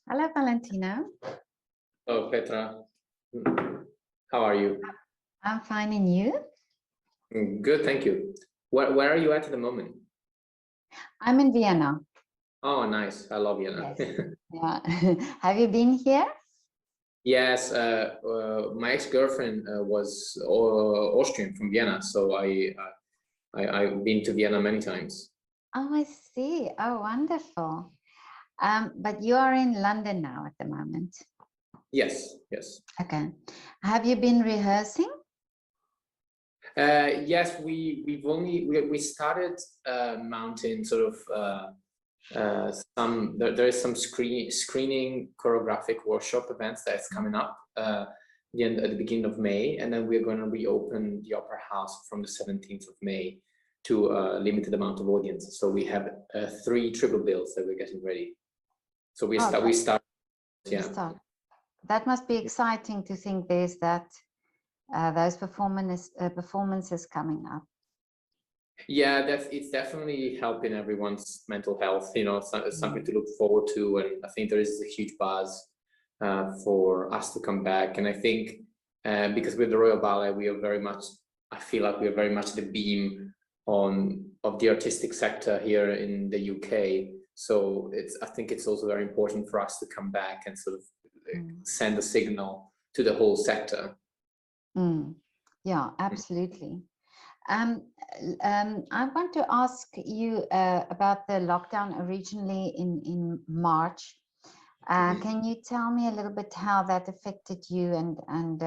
Hello, Valentino. Oh, Petra, how are you? I'm fine, and you? Good, thank you. Where are you at the moment? I'm in Vienna. Oh, nice. I love Vienna. Yes. Yeah. Have you been here? Yes, my ex-girlfriend was Austrian from Vienna, so I've been to Vienna many times. Oh, I see. Oh, wonderful. But you are in London now at the moment. Yes, yes. Okay. Have you been rehearsing? Yes, we started mounting sort of there is some screening choreographic workshop events that's coming up at the beginning of May, and then we're going to reopen the Opera House from the 17th of May to a limited amount of audience. So we have 3 triple bills that we're getting ready. So we start. Yeah. That must be exciting to think there's that those performances coming up. Yeah, it's definitely helping everyone's mental health. You know, it's something to look forward to, and I think there is a huge buzz for us to come back. And I think because with the Royal Ballet, we are very much. I feel like we are very much the beam of the artistic sector here in the UK. So I think it's also very important for us to come back and sort of send a signal to the whole sector. Yeah, absolutely. I want to ask you about the lockdown originally in March. Can you tell me a little bit how that affected you, and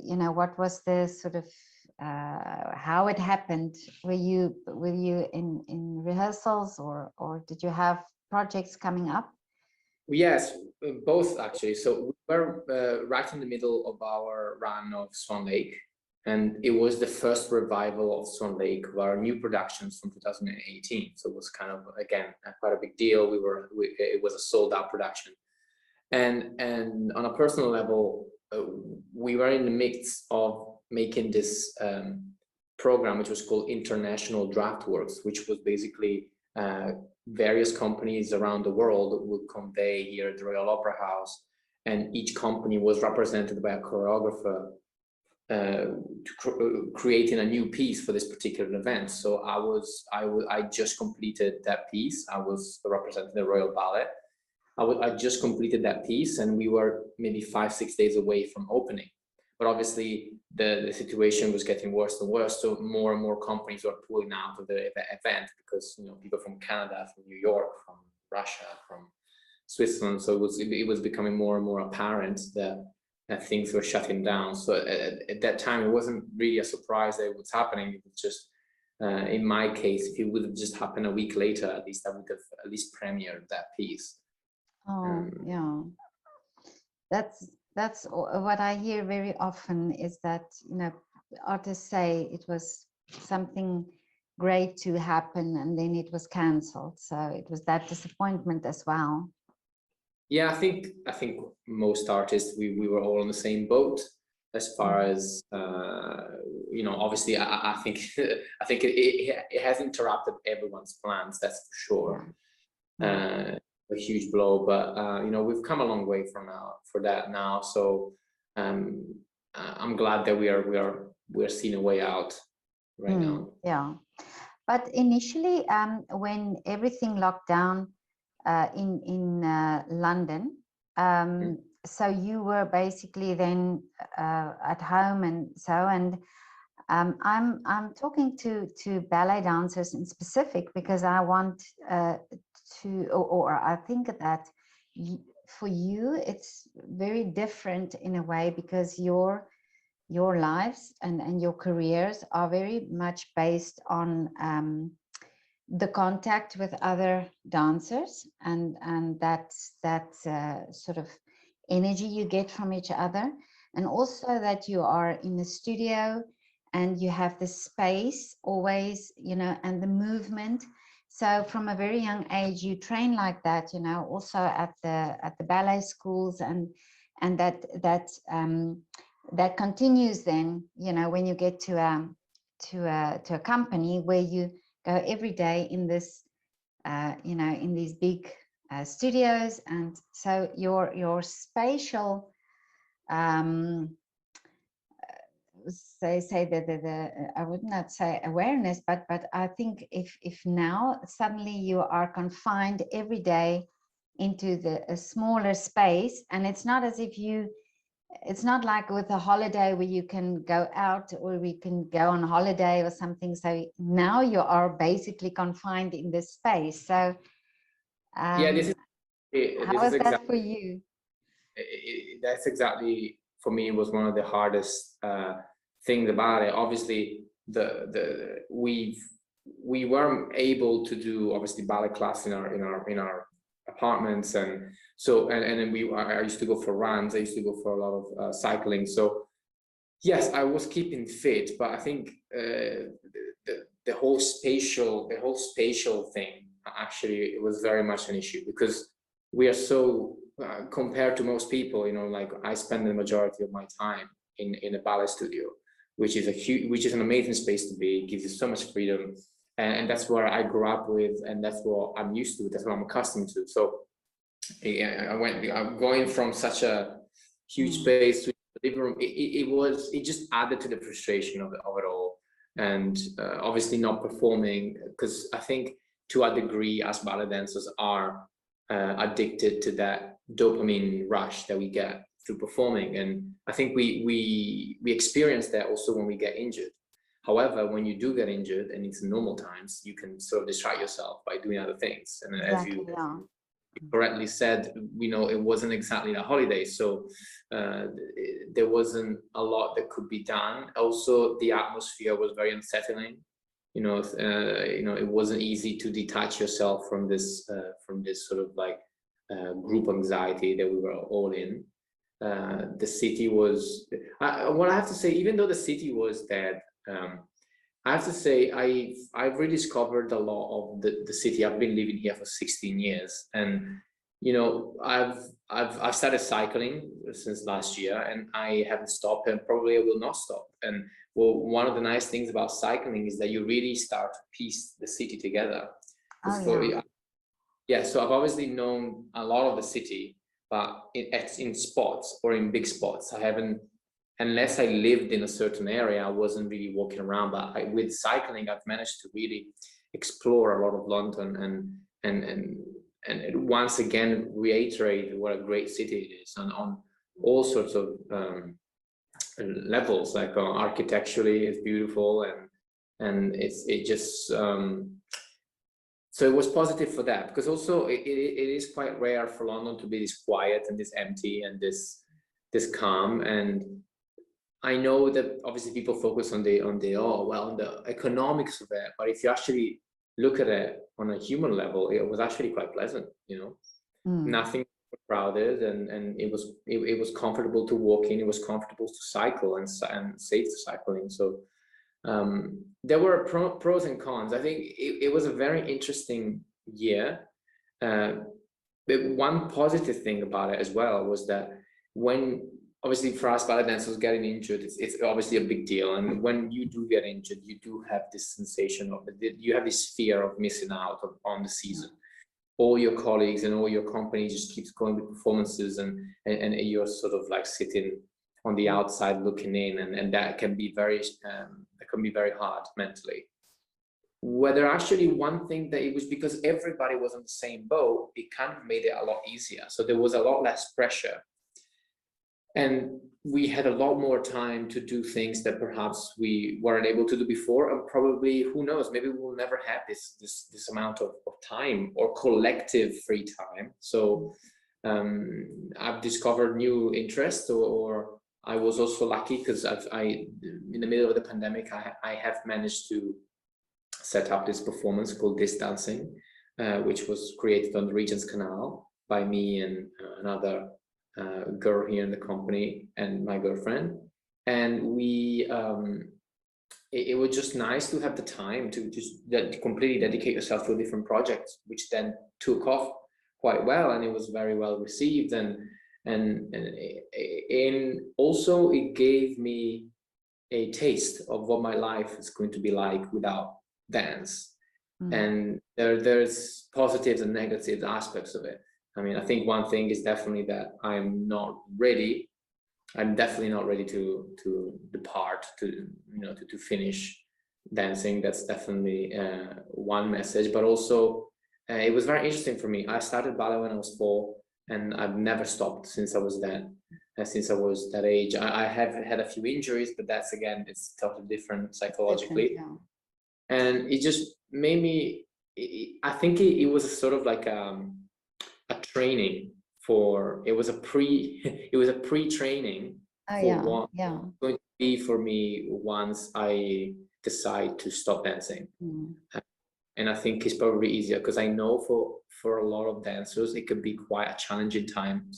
you know, what was the sort of how it happened? Were you in rehearsals, or did you have projects coming up? Yes, both actually. So we were right in the middle of our run of Swan Lake, and it was the first revival of Swan Lake of our new productions from 2018. So it was kind of, again, quite a big deal. It was a sold out production, and on a personal level, we were in the midst of making this program, which was called International Draft Works, which was basically various companies around the world would convey here at the Royal Opera House, and each company was represented by a choreographer creating a new piece for this particular event. So I just completed that piece. I was representing the Royal Ballet. I just completed that piece, and we were maybe 5-6 days away from opening. But obviously the situation was getting worse and worse, so more and more companies were pulling out of the event because, you know, people from Canada, from New York, from Russia, from Switzerland, so it was becoming more and more apparent that things were shutting down. So at that time, it wasn't really a surprise that it was happening. It was just, in my case, if it would have just happened a week later, at least I would have at least premiered that piece. Oh, yeah. That's what I hear very often, is that, you know, artists say it was something great to happen and then it was cancelled. So it was that disappointment as well. Yeah, I think most artists, we were all on the same boat as far as you know. Obviously, I think it has interrupted everyone's plans. That's for sure. A huge blow, but you know, we've come a long way for that now. So I'm glad that we're seeing a way out right now. Yeah, but initially, when everything locked down in London, so you were basically then at home, and so, and I'm talking to ballet dancers in specific because I want or I think that for you it's very different in a way, because your lives and your careers are very much based on the contact with other dancers, and that's sort of energy you get from each other, and also that you are in the studio and you have the space always, you know, and the movement. So from a very young age you train like that, you know, also at the ballet schools, and that continues then, you know, when you get to a company where you go every day in this you know, in these big studios, and so your spatial say that the I would not say awareness, but I think if now suddenly you are confined every day into a smaller space, and it's not as if it's not like with a holiday where you can go out or we can go on holiday or something. So now you are basically confined in this space. So Yeah, this how is was that exactly for you? that's exactly for me was one of the hardest things about it. Obviously, we weren't able to do obviously ballet class in our apartments, and so and then I used to go for runs. I used to go for a lot of cycling. So yes, I was keeping fit, but I think the whole spatial thing actually it was very much an issue, because we are so compared to most people, you know, like I spend the majority of my time in a ballet studio, which is an amazing space to be. It gives you so much freedom, and that's where I grew up with, and that's what I'm used to. That's what I'm accustomed to. So I'm going from such a huge space to the living room. It just added to the frustration of it all, and obviously not performing, because I think to a degree as ballet dancers are addicted to that dopamine rush that we get through performing, and I think we experience that also when we get injured. However, when you do get injured and it's normal times, you can sort of distract yourself by doing other things, and as you correctly said, you know, it wasn't exactly a holiday, so there wasn't a lot that could be done. Also, the atmosphere was very unsettling. You know, it wasn't easy to detach yourself from this sort of like group anxiety that we were all in. The city was, what I have to say, even though the city was dead, I have to say I've rediscovered a lot of the city. I've been living here for 16 years, and you know, I've started cycling since last year, and I haven't stopped, and probably I will not stop. And well, one of the nice things about cycling is that you really start to piece the city together. Yeah, so I've obviously known a lot of the city, but in spots or in big spots. I haven't, unless I lived in a certain area, I wasn't really walking around. But with cycling, I've managed to really explore a lot of London, and once again reiterate what a great city it is, and on all sorts of levels. Like architecturally, it's beautiful, and it just so it was positive for that, because also it is quite rare for London to be this quiet and this empty and this calm. And I know that obviously people focus on the economics of it, but if you actually look at it on a human level, it was actually quite pleasant, you know. Nothing crowded, and it was comfortable to walk in. It was comfortable to cycle and safe to cycling. So there were pros and cons. I think it was a very interesting year. But one positive thing about it as well was that when, obviously for us ballet dancers, getting injured, it's obviously a big deal. And when you do get injured, you do have this sensation of, you have this fear of missing out on the season. All your colleagues and all your company just keeps going with performances, and you're sort of like sitting on the outside looking in, and that can be very hard mentally. Whether actually one thing that it was because everybody was on the same boat, it kind of made it a lot easier. So there was a lot less pressure, and we had a lot more time to do things that perhaps we weren't able to do before. And probably, who knows, maybe we'll never have this amount of time or collective free time. So I've discovered new interests, or I was also lucky because in the middle of the pandemic, I have managed to set up this performance called Disdancing, which was created on the Regent's canal by me and another girl here in the company and my girlfriend. And we it was just nice to have the time to just completely dedicate yourself to a different project, which then took off quite well, and it was very well received. And also it gave me a taste of what my life is going to be like without dance. And there's positives and negative aspects of it. I mean, I think one thing is definitely that I'm definitely not ready to depart, to to finish dancing. That's definitely one message. But also, it was very interesting for me. I started ballet when I was 4, and I've never stopped since I was that age. I have had a few injuries, but that's, again, it's totally different psychologically. Different, And it just made me, I think it was a sort of like a training for, it was a pre-training Oh, for yeah, what yeah. it's going to be for me once I decide to stop dancing. And I think it's probably easier, because I know for a lot of dancers it could be quite a challenging time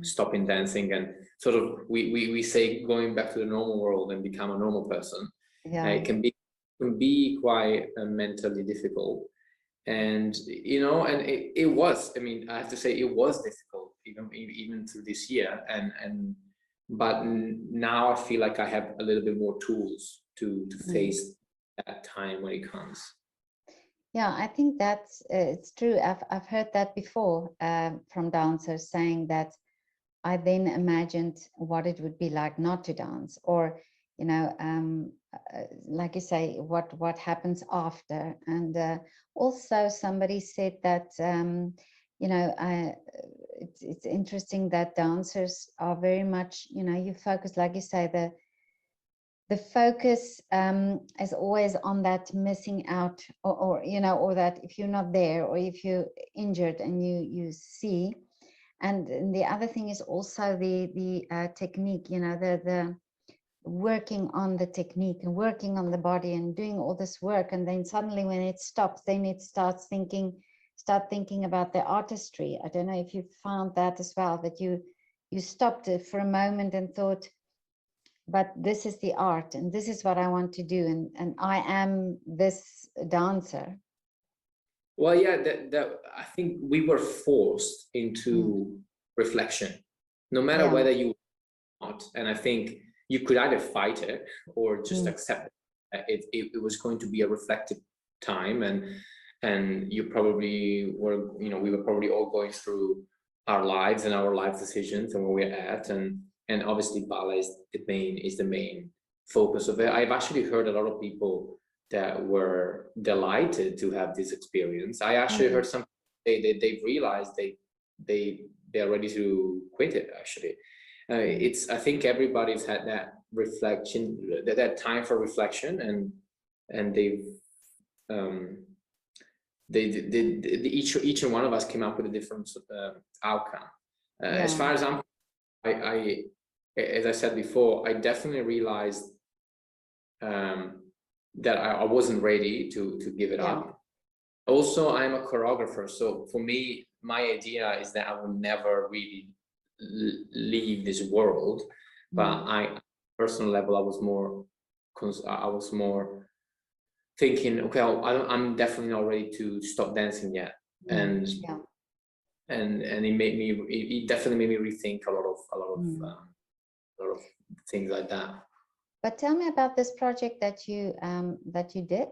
stopping dancing, and sort of we say going back to the normal world and become a normal person. Yeah. It can be quite mentally difficult. And and it was, I mean, I have to say, it was difficult even through this year, but now I feel like I have a little bit more tools to face that time when it comes. Yeah, I think that's it's true. I've heard that before from dancers saying that I then imagined what it would be like not to dance, or like you say, what happens after. And also somebody said that it's interesting that dancers are very much, you focus, like you say, the focus is always on that missing out, or that if you're not there, or if you're injured and you see. And the other thing is also the technique, the working on the technique and working on the body and doing all this work. And then suddenly when it stops, then it start thinking about the artistry. I don't know if you found that as well, that you stopped it for a moment and thought, but this is the art and this is what I want to do. And I am this dancer. Well, yeah, that I think we were forced into reflection, no matter whether you or not. And I think you could either fight it or just accept it was going to be a reflective time, and you probably were, we were probably all going through our lives and our life decisions and where we're at, and obviously ballet is the main focus of it. I've actually heard a lot of people that were delighted to have this experience. I actually heard some they've realized they're ready to quit it. Actually, I think everybody's had that reflection, that time for reflection, and each and one of us came up with a different outcome. As far as as I said before, I definitely realized that I wasn't ready to give it up. Also, I'm a choreographer, so for me, my idea is that I will never really leave this world. But personal level, I was more thinking, okay, I'm definitely not ready to stop dancing yet, and it definitely made me rethink a lot of things like that. But tell me about this project that you did.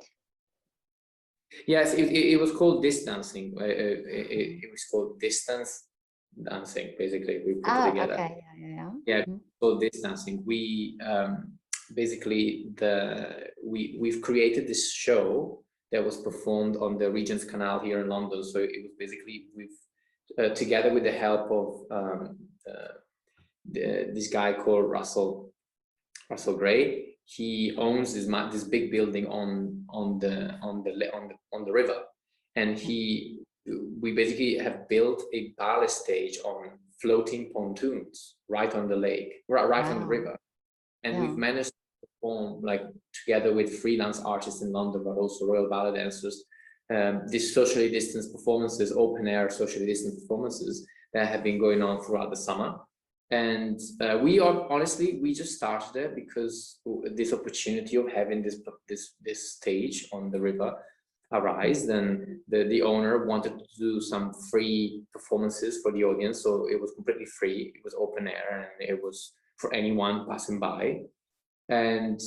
Yes, it was called Disdancing. It was called Distance Dancing. Basically, we put it together. Okay. Yeah, called Disdancing. We basically we've created this show that was performed on the Regent's Canal here in London. So it was basically together with the help of this guy called Russell Gray. He owns this big building on the river, and we basically have built a ballet stage on floating pontoons right on the lake, right on the river, and we've managed to perform, like, together with freelance artists in London, but also Royal Ballet Dancers, these socially distanced performances, open air socially distanced performances that have been going on throughout the summer. And we just started it because this opportunity of having this stage on the river arose. Then the owner wanted to do some free performances for the audience, so it was completely free. It was open air, and it was for anyone passing by. And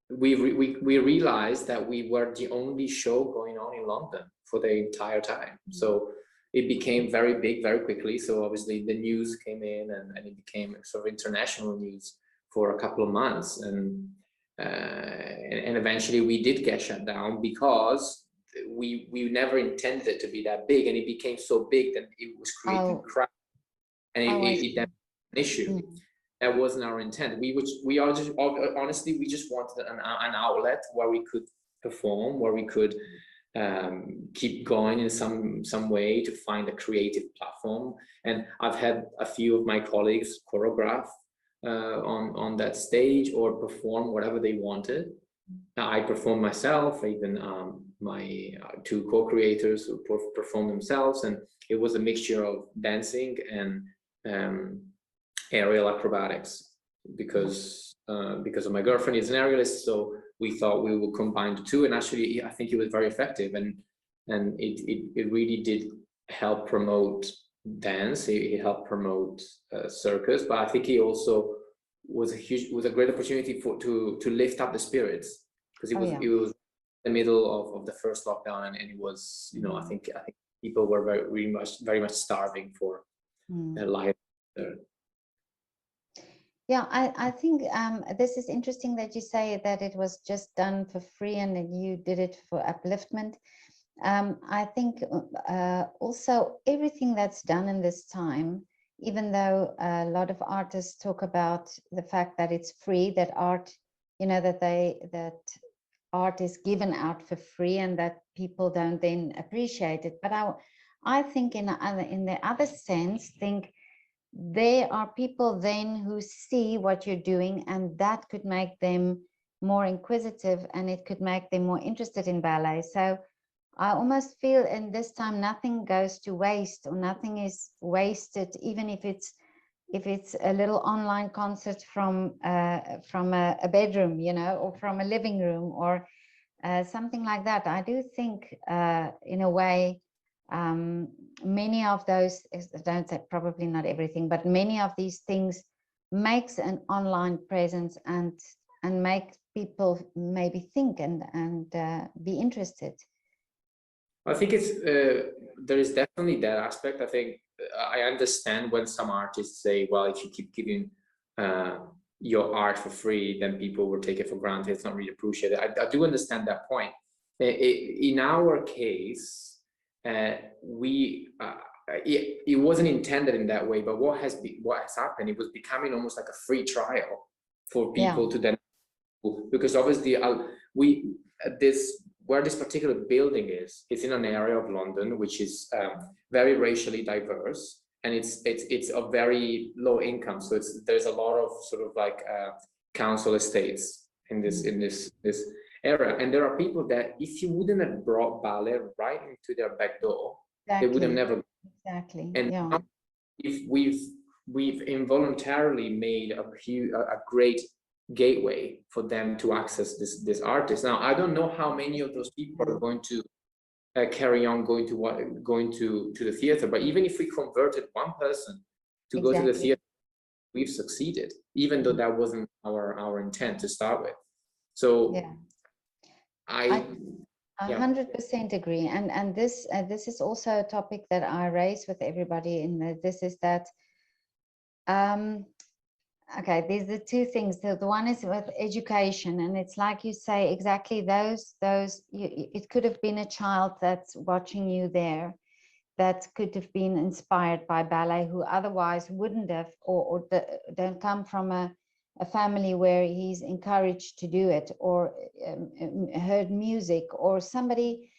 we realized that we were the only show going on in London for the entire time. So it became very big very quickly. So obviously the news came in, and it became sort of international news for a couple of months, and eventually we did get shut down because we never intended it to be that big, and it became so big that it was creating crowds, and it an issue. That wasn't our intent. We are just, honestly, we just wanted an outlet where we could perform, where we could keep going in some way to find a creative platform. And I've had a few of my colleagues choreograph on that stage or perform whatever they wanted. I performed myself, even my two co-creators who performed themselves, and it was a mixture of dancing and aerial acrobatics, because of my girlfriend is an aerialist, so we thought we would combine the two, and actually I think it was very effective, and it really did help promote dance. It helped promote circus, but I think it also was a great opportunity to lift up the spirits, because it was the middle of the first lockdown, and it was, you know, I think people were very much starving for life. Yeah, I think this is interesting that you say that it was just done for free and that you did it for upliftment. I think also everything that's done in this time, even though a lot of artists talk about the fact that it's free, that art, you know, that art is given out for free and that people don't then appreciate it. But I think in the other sense, there are people then who see what you're doing, and that could make them more inquisitive, and it could make them more interested in ballet. So I almost feel in this time nothing goes to waste, or nothing is wasted, even if it's a little online concert from a bedroom, you know, or from a living room, or something like that. I do think in a way many of those, I don't say probably not everything, but many of these things makes an online presence and make people maybe think and be interested. I think it's there is definitely that aspect. I think I understand when some artists say, well, if you keep giving your art for free, then people will take it for granted. It's not really appreciated. I do understand that point. In our case, it wasn't intended in that way, but what has happened, it was becoming almost like a free trial for people to then, because obviously where this particular building is, it's in an area of London which is very racially diverse, and it's a very low income, so there's a lot of sort of like council estates in this area, and there are people that if you wouldn't have brought ballet right into their back door, they would have never. And if we've involuntarily made a great gateway for them to access this artist. Now I don't know how many of those people are going to carry on going to the theater, but even if we converted one person to go to the theater, we've succeeded, even though that wasn't our intent to start with. So I 100% agree, and this is also a topic that I raise with everybody in this, is that okay, there's the two things. The one is with education, and it's like you say, exactly those it could have been a child that's watching you there that could have been inspired by ballet, who otherwise wouldn't have, or don't come from a family where he's encouraged to do it, or heard music, or somebody,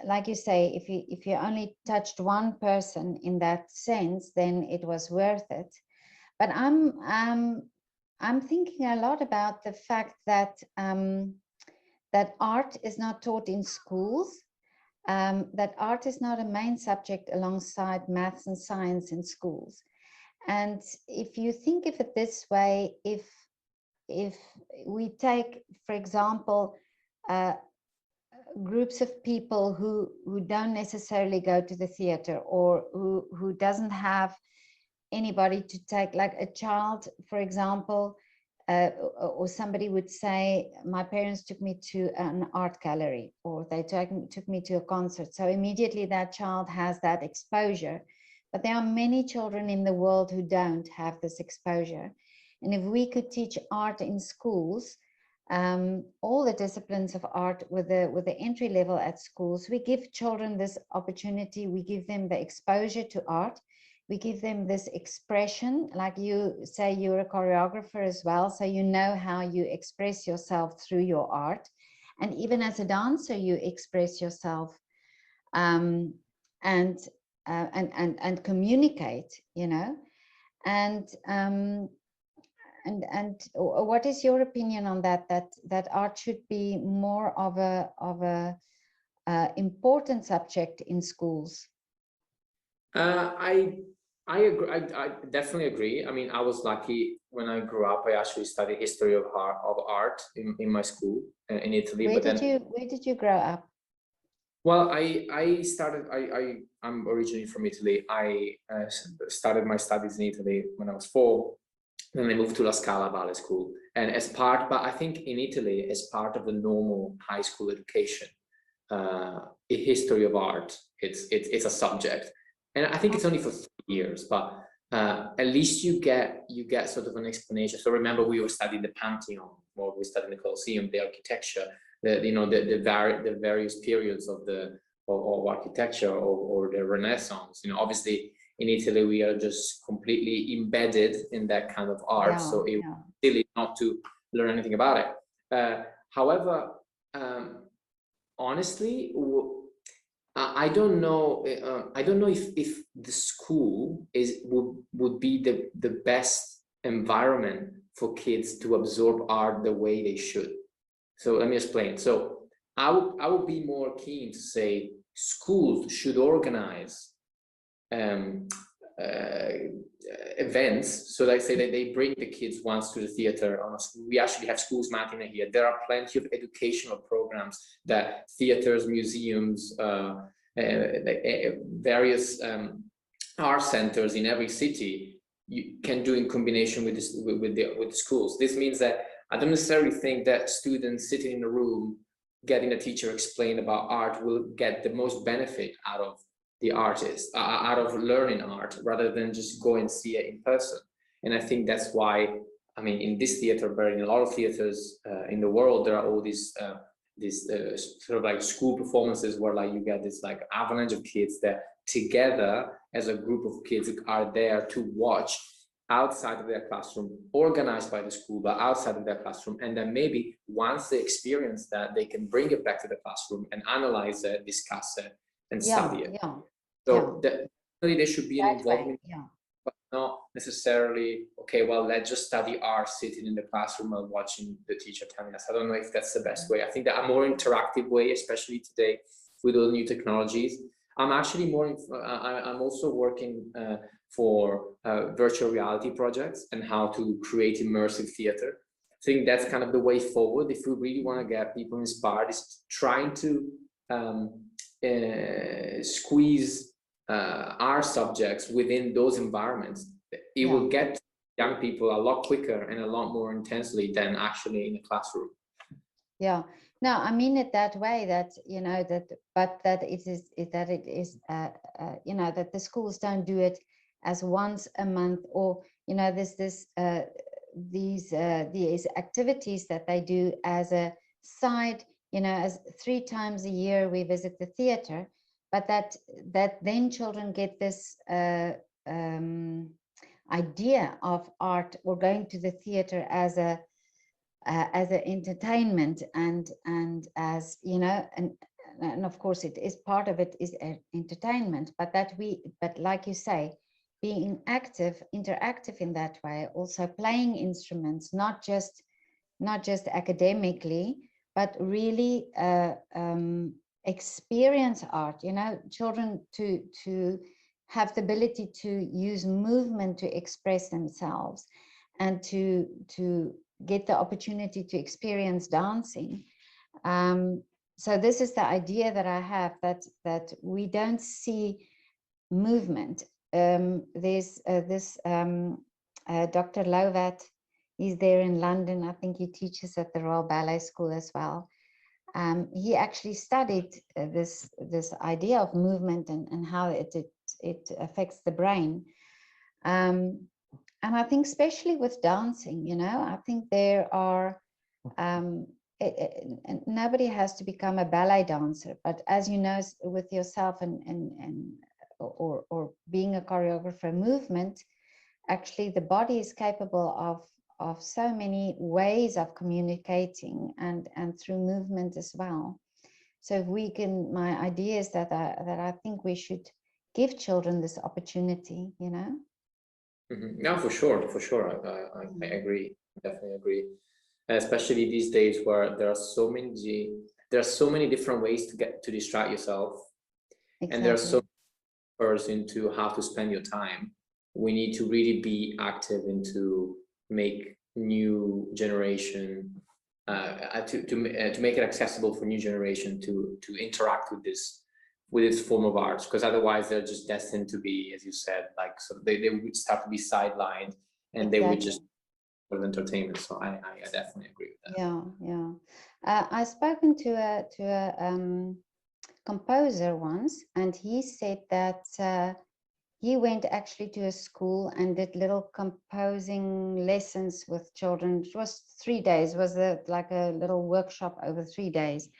like you say, if you only touched one person in that sense, then it was worth it. But I'm thinking a lot about the fact that that art is not taught in schools, that art is not a main subject alongside maths and science in schools. And if you think of it this way, if we take, for example, groups of people who don't necessarily go to the theater, or who doesn't have anybody to take, like a child, for example, or somebody would say, my parents took me to an art gallery, or they took me to a concert. So immediately that child has that exposure. But there are many children in the world who don't have this exposure. And if we could teach art in schools, all the disciplines of art with the entry level at schools, we give children this opportunity, we give them the exposure to art. We give them this expression, like you say, you're a choreographer as well, so you know how you express yourself through your art. And even as a dancer, you express yourself and communicate, you know. And what is your opinion on that? That art should be more of a important subject in schools? I agree. I definitely agree. I mean, I was lucky when I grew up. I actually studied history of art in my school in Italy. Where did you grow up? Well, I'm originally from Italy. I started my studies in Italy when I was 4. Then I moved to La Scala Ballet School, and but I think in Italy, as part of the normal high school education, history of art, it's a subject. And I think it's only for 3 years, but at least you get sort of an explanation. So remember, we were studying the Pantheon, or we studied the Colosseum, the architecture, the various periods of architecture or the Renaissance. You know, obviously in Italy we are just completely embedded in that kind of art, so it's silly not to learn anything about it. However, honestly, I don't know. I don't know if the school would be the best environment for kids to absorb art the way they should. So let me explain. So I would be more keen to say schools should organize events. So like say that they bring the kids once to the theater on a school. We actually have schools matinee here. There are plenty of educational programs that theaters, museums, various art centers in every city you can do in combination with the schools. This means that I don't necessarily think that students sitting in a room getting a teacher explain about art will get the most benefit out of the artist, out of learning art, rather than just go and see it in person. And I think that's why, I mean, in this theater, but in a lot of theaters in the world, there are all these sort of like school performances where like you get this like avalanche of kids that together as a group of kids are there to watch outside of their classroom, organized by the school, but outside of their classroom. And then maybe once they experience that, they can bring it back to the classroom and analyze it, discuss it, and study it. So definitely there should be an involvement, but not necessarily, okay, well, let's just study art sitting in the classroom while watching the teacher telling us. I don't know if that's the best way. I think that a more interactive way, especially today with all the new technologies. I'm actually I'm also working for virtual reality projects and how to create immersive theater. I think that's kind of the way forward. If we really want to get people inspired, is trying to squeeze our subjects within those environments. It will get young people a lot quicker and a lot more intensely than actually in a classroom. Yeah, no, I mean it that way, that, you know, but that it is, you know, that the schools don't do it as once a month, or, you know, these activities that they do as a side, you know, as 3 times a year we visit the theater, but that then children get this idea of art, or going to the theater as an entertainment, and as, you know, and of course it is part of it is entertainment, but but like you say, being interactive in that way, also playing instruments, not just academically, but really experience art, you know, children to have the ability to use movement to express themselves, and to get the opportunity to experience dancing. So this is the idea that I have, that we don't see movement. There's this Dr. Lovat, He's there in London. I think he teaches at the Royal Ballet School as well. He actually studied this idea of movement and how it affects the brain. And I think especially with dancing, you know, I think there are, nobody has to become a ballet dancer, but as you know, with yourself or being a choreographer, movement, actually the body is capable of so many ways of communicating and through movement as well. So if we can, my idea is that I think we should give children this opportunity, you know. No, for sure, I agree, definitely agree, especially these days where there are so many different ways to distract yourself. Exactly. And there are so many into how to spend your time. We need to really be active into make new generation to make it accessible for new generation to interact with this form of arts, because otherwise they're just destined to be, as you said, like, so they would start to be sidelined and exactly. They would just for entertainment. So I definitely agree with that. I've spoken to a composer once, and he said that he went actually to a school and did little composing lessons with children. It was 3 days, was like a little workshop over 3 days.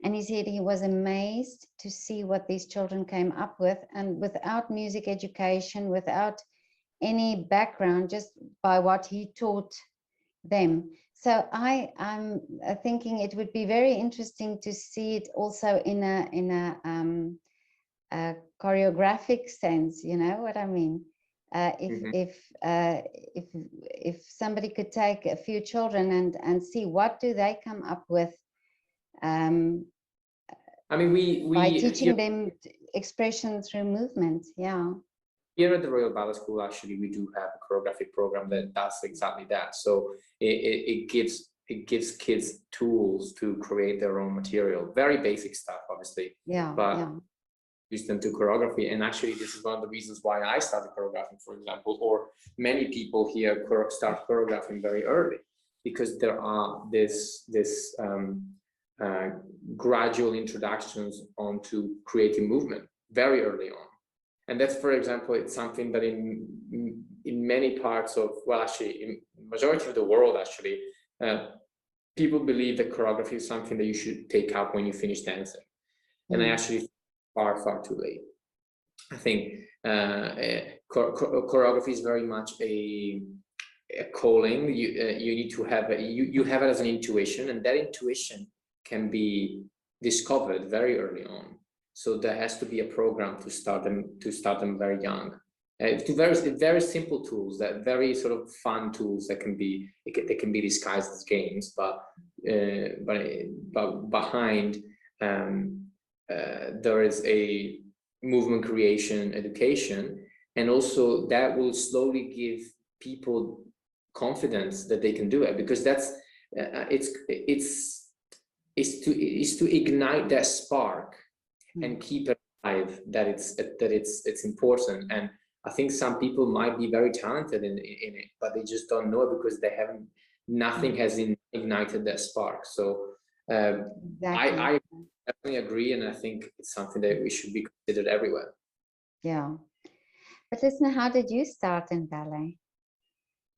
And he said he was amazed to see what these children came up with, and without music education, without any background, just by what he taught them. So I'm thinking it would be very interesting to see it also in a choreographic sense, you know what I mean? If somebody could take a few children and see what do they come up with. I mean, we by teaching them expression through movement. Yeah. Here at the Royal Ballet School, actually, we do have a choreographic program that does exactly that. So it gives kids tools to create their own material. Very basic stuff, obviously. Yeah. But use them to choreography. And actually, this is one of the reasons why I started choreographing, for example, or many people here start choreographing very early, because there are this gradual introductions onto creative movement very early on. And that's, for example, it's something that in many parts of, well, actually, in majority of the world, actually, people believe that choreography is something that you should take up when you finish dancing. And I actually far too late. I think choreography is very much a calling. You need to have you have it as an intuition, and that intuition can be discovered very early on. So there has to be a program to start them very young. Very simple tools, that very sort of fun tools that can be disguised as games, but behind there is a movement creation education, and also that will slowly give people confidence that they can do it, because that's it's to ignite that spark and keep it alive, that it's important. And I think some people might be very talented in it, but they just don't know it because nothing has ignited that spark. So exactly. I definitely agree, and I think it's something that we should be considered everywhere. Yeah. But listen, how did you start in ballet?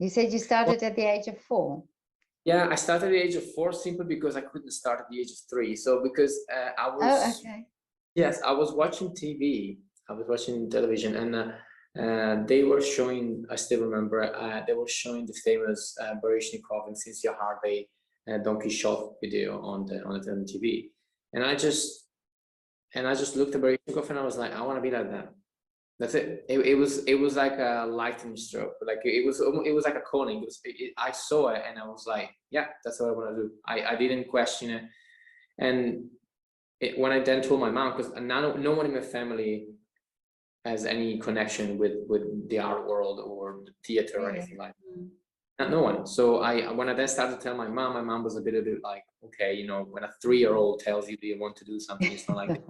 You said you started at the age of 4. Yeah, I started at the age of 4 simply because I couldn't start at the age of 3. So because I was... Oh, okay. Yes, I was watching TV. I was watching television, and they were showing, I still remember, they were showing the famous Baryshnikov and Cynthia Harvey Don Quixote video on the TV. And I just looked at Baryshnikov and I was like, I want to be like that. That's it. It was like a lightning stroke. Like it was like a calling. I saw it and I was like, yeah, that's what I want to do. I didn't question it. And when I then told my mom, because no one in my family has any connection with the art world or the theater or anything like that. No one. So when I then started to tell my mom was a bit like, okay, you know, when a 3-year-old tells you they want to do something, it's not like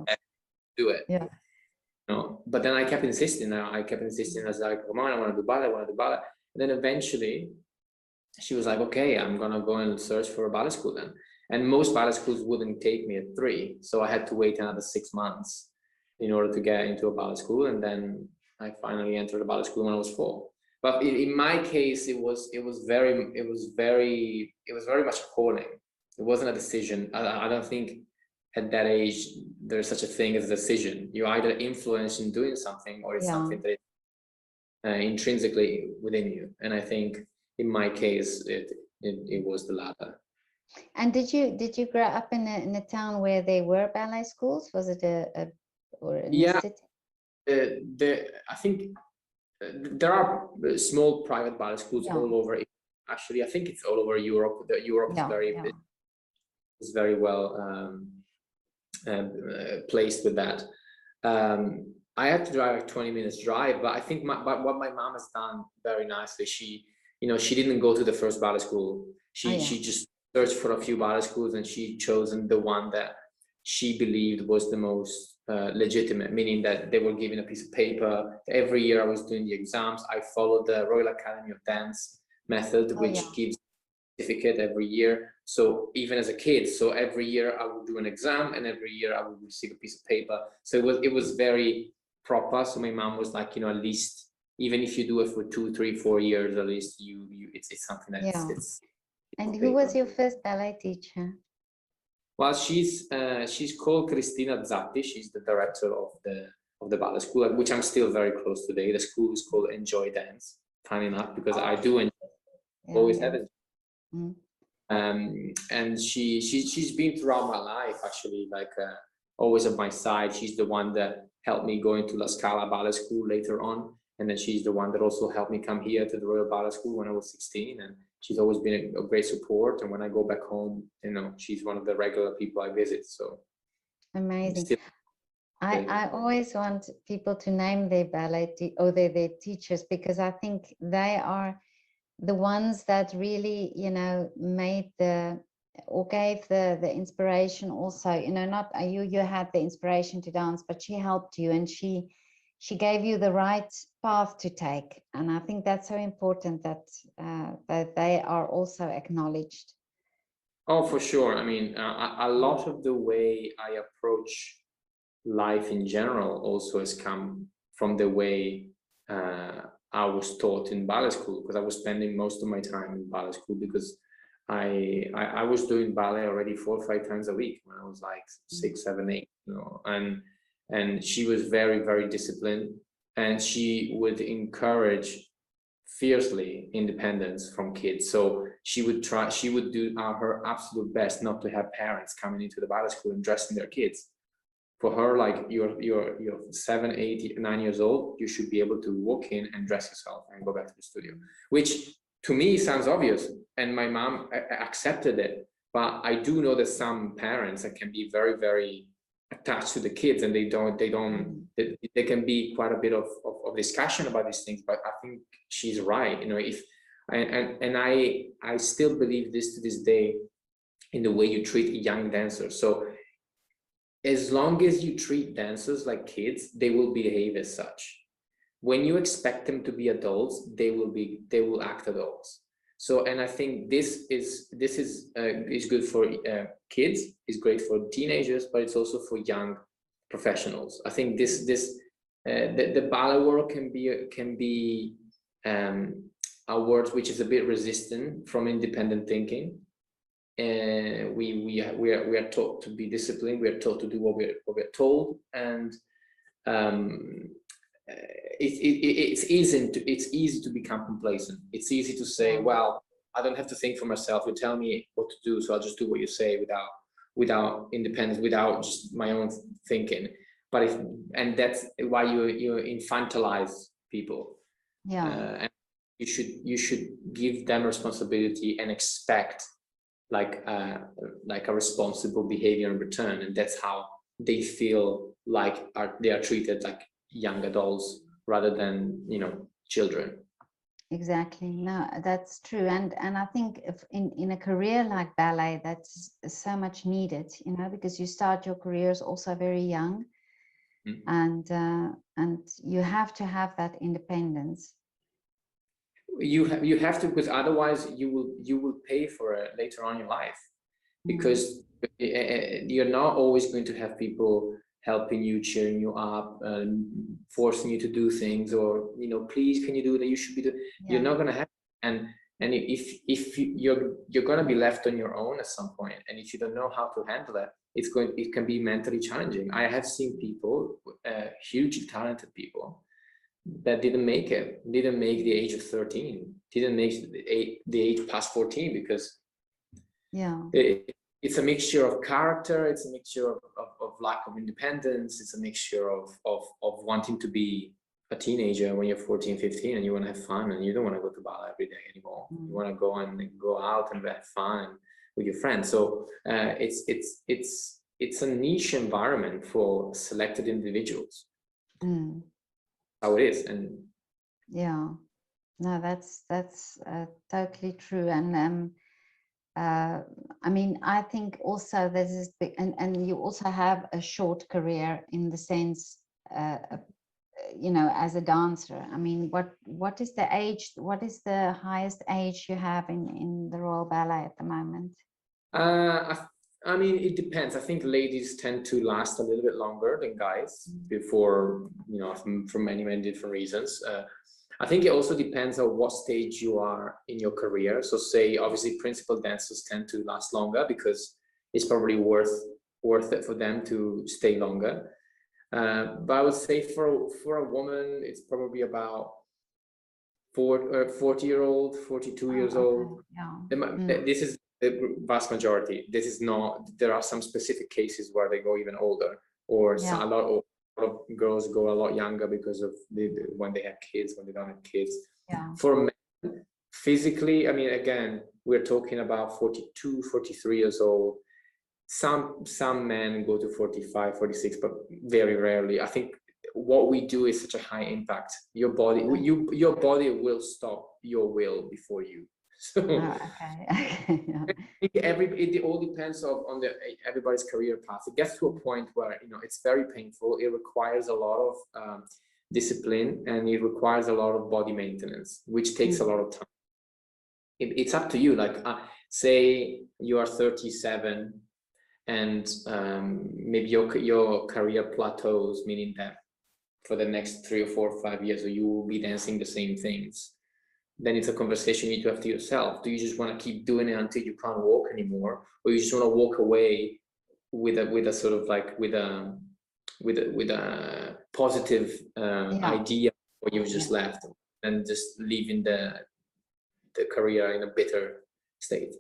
do it. Yeah. No, but then I kept insisting. I was like, come on, I want to do ballet, And then eventually, she was like, okay, I'm gonna go and search for a ballet school then. And most ballet schools wouldn't take me at 3, so I had to wait another 6 months in order to get into a ballet school, and then I finally entered a ballet school when I was 4. But in my case, it was very much a calling. It wasn't a decision. I don't think at that age there's such a thing as a decision. You're either influenced in doing something, or it's something that intrinsically within you. And I think in my case, it was the latter. And did you grow up in a town where there were ballet schools? Was it or in a city? I think there are small private ballet schools all over. Actually, I think it's all over Europe. Europe is very well placed with that. I had to drive like 20 minutes drive, but I think what my mom has done very nicely, she didn't go to the first ballet school. She just searched for a few ballet schools, and she chosen the one that she believed was the most legitimate, meaning that they were given a piece of paper. Every year I was doing the exams. I followed the Royal Academy of Dance method, which gives a certificate every year. So even as a kid, so every year I would do an exam, and every year I would receive a piece of paper. So it was very proper. So my mom was like, at least, even if you do it for 2, 3, 4 years, at least it's something that it's. And who was your first ballet teacher? Well, she's called Cristina Zatti. She's the director of the ballet school, which I'm still very close today. The school is called Enjoy Dance. Funny enough, because I do enjoy, always have it. And she's been throughout my life, actually, like always at my side. She's the one that helped me go into La Scala Ballet School later on, and then she's the one that also helped me come here to the Royal Ballet School when I was 16. And she's always been a great support. And when I go back home, she's one of the regular people I visit. So amazing. I always want people to name their ballet or their teachers, because I think they are the ones that really, made gave the inspiration also, not you had the inspiration to dance, but she helped you, and she gave you the right path to take. And I think that's so important that they are also acknowledged. Oh, for sure. I mean, a lot of the way I approach life in general also has come from the way I was taught in ballet school, because I was spending most of my time in ballet school, because I was doing ballet already 4 or 5 times a week when I was like 6, 7, 8, and she was very, very disciplined, and she would encourage fiercely independence from kids. So she would do her absolute best not to have parents coming into the ballet school and dressing their kids. For her, like, you're 7, 8, 9 years old, you should be able to walk in and dress yourself and go back to the studio, which to me sounds obvious, and my mom accepted it. But I do know that some parents that can be very, very attached to the kids, and they can be quite a bit of discussion about these things. But I think she's right. I still believe this to this day in the way you treat young dancers. So as long as you treat dancers like kids, they will behave as such. When you expect them to be adults, they will act adults. So, and I think this is good for kids, is great for teenagers, but it's also for young professionals. I think the ballet world can be a word which is a bit resistant from independent thinking. We are taught to be disciplined. We are taught to do what we're told, and it's easy to become complacent. It's easy to say, well, I don't have to think for myself. You tell me what to do, so I'll just do what you say without independence, without just my own thinking. And that's why you infantilize people. And you should give them responsibility and expect like a responsible behavior in return, and that's how they feel like they are treated like young adults rather than children. Exactly. No, that's true. And I think if in a career like ballet, that's so much needed, because you start your careers also very young. And you have to have that independence. you have to, because otherwise you will pay for it later on in life, because you're not always going to have people helping you, cheering you up, forcing you to do things, or please can you do that, you should be doing. You're not going to have, and if you're going to be left on your own at some point, and if you don't know how to handle that, it can be mentally challenging. I have seen people, hugely talented people, that didn't make the age of 13, didn't make the age past 14, because it's a mixture of character, it's a mixture of lack of independence, it's a mixture of wanting to be a teenager when you're 14, 15, and you want to have fun, and you don't want to go to ballet every day anymore. You want to go out and have fun with your friends. So it's a niche environment for selected individuals. How it is. And yeah, no, that's totally true. And I mean, I think also this is big, and you also have a short career in the sense, as a dancer. I mean, what is the age, what is the highest age you have in the Royal Ballet at the moment? I mean, it depends. I think ladies tend to last a little bit longer than guys before, for many different reasons. I think it also depends on what stage you are in your career. So say, obviously, principal dancers tend to last longer because it's probably worth it for them to stay longer. But I would say for a woman, it's probably about 40-year-old, 42 years old. Yeah. This is the vast majority. This is not, there are some specific cases where they go even older, or a lot of girls go a lot younger because of when they have kids, when they don't have kids. Yeah. For men, physically, I mean, again, we're talking about 42, 43 years old. Some men go to 45, 46, but very rarely. I think what we do is such a high impact. Your body will stop your will before you. So it all depends on everybody's career path. It gets to a point where it's very painful. It requires a lot of discipline, and it requires a lot of body maintenance, which takes a lot of time. It's up to you. Like say you are 37 and maybe your career plateaus, meaning that for the next 3 or 4 or 5 years you will be dancing the same things. Then it's a conversation you need to have to yourself. Do you just want to keep doing it until you can't walk anymore, or you just want to walk away with a sort of like with a positive idea what you've just left, and just leaving the career in a bitter state?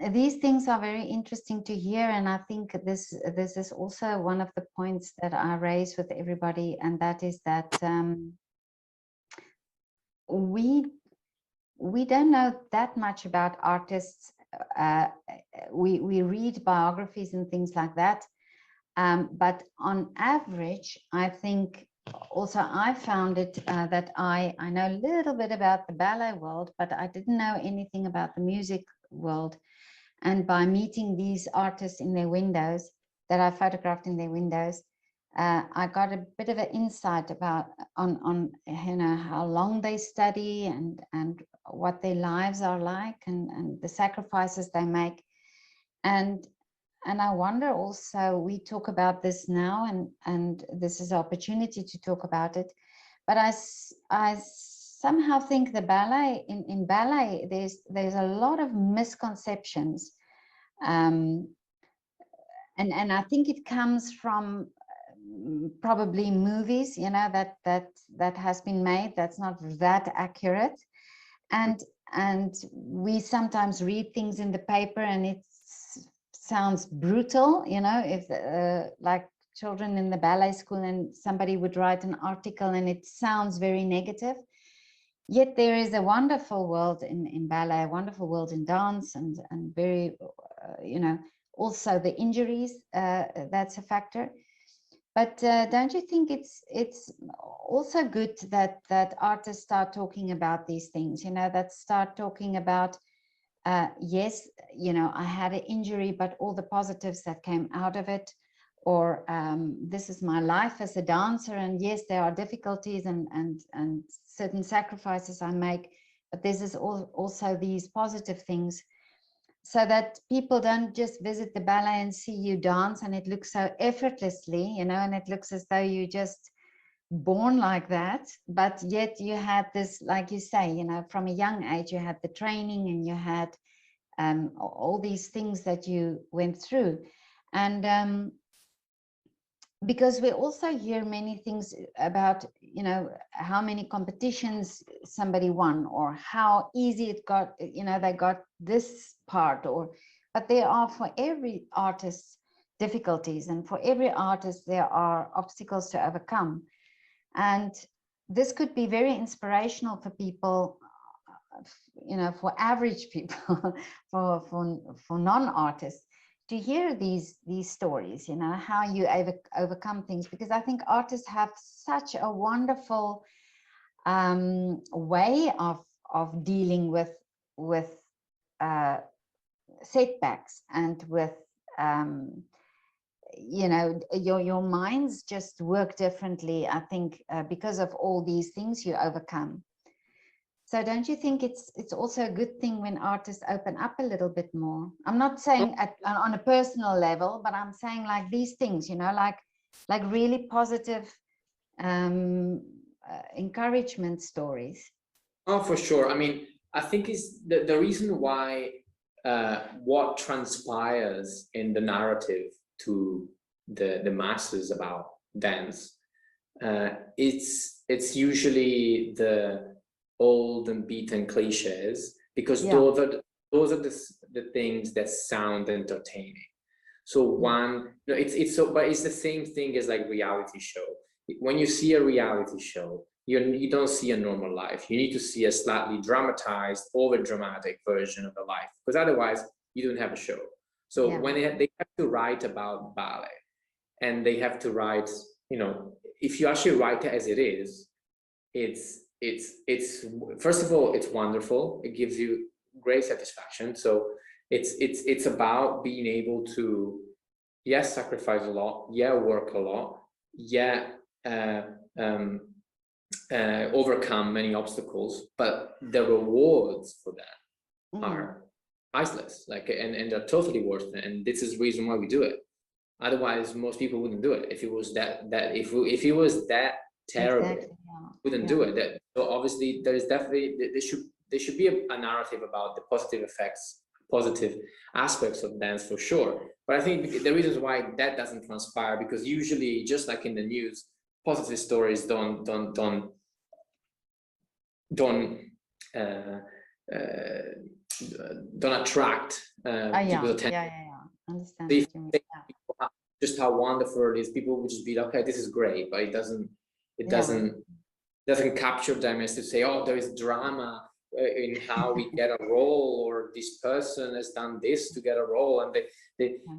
These things are very interesting to hear, and I think this is also one of the points that I raise with everybody, and that is that we don't know that much about artists. We read biographies and things like that, but on average, I think also I found it that I know a little bit about the ballet world, but I didn't know anything about the music world. And by meeting these artists in their windows that I photographed in their windows, I got a bit of an insight about on how long they study and what their lives are like, and the sacrifices they make. And I wonder also, we talk about this now, and this is an opportunity to talk about it, but I somehow think the ballet, in ballet, there's a lot of misconceptions, and I think it comes from probably movies, that has been made that's not that accurate, and we sometimes read things in the paper and it sounds brutal, if like children in the ballet school, and somebody would write an article and it sounds very negative. Yet there is a wonderful world in ballet, a wonderful world in dance, and very, also the injuries, that's a factor. But don't you think it's also good that artists start talking about these things, that start talking about, yes, I had an injury, but all the positives that came out of it, or this is my life as a dancer, and yes, there are difficulties and certain sacrifices I make, but this is also these positive things, so that people don't just visit the ballet and see you dance and it looks so effortlessly, you know, and it looks as though you just born like that, but yet you had this, like you say, you know, from a young age you had the training and you had all these things that you went through. And because we also hear many things about, you know, how many competitions somebody won, or how easy it got, you know, they got this part, or, but there are, for every artist, difficulties, and for every artist there are obstacles to overcome. And this could be very inspirational for people, you know, for average people, for non-artists, to hear these stories, you know, how you overcome things, because I think artists have such a wonderful way of dealing with setbacks, and with you know, your minds just work differently, I think, because of all these things you overcome. So don't you think it's also a good thing when artists open up a little bit more? I'm not saying on a personal level, but I'm saying like these things, you know, like really positive encouragement stories. Oh, for sure. I mean, I think is the reason why what transpires in the narrative to the masses about dance, it's usually the old and beaten cliches, because those are the things that sound entertaining. So one, no, it's so, but it's the same thing as like reality show. When you see a reality show, you don't see a normal life. You need to see a slightly dramatized, over dramatic version of the life, because otherwise you don't have a show. So when they have to write about ballet, and they have to write, you know, if you actually write it as it is, it's first of all, it's wonderful. It gives you great satisfaction. So it's about being able to, yes, sacrifice a lot, yeah, work a lot, yeah, overcome many obstacles, but the rewards for that are priceless, like, and they're totally worth it. And this is the reason why we do it. Otherwise, most people wouldn't do it. If it was if it was that terrible, wouldn't do it. That, so obviously there is definitely, there should be a narrative about the positive effects, positive aspects of dance, for sure. But I think the reasons why that doesn't transpire, because usually, just like in the news, positive stories don't attract people's attention. Understand. Just how wonderful it is, people would just be like, okay, this is great, but it doesn't capture them as to say, oh, there is drama in how we get a role, or this person has done this to get a role. And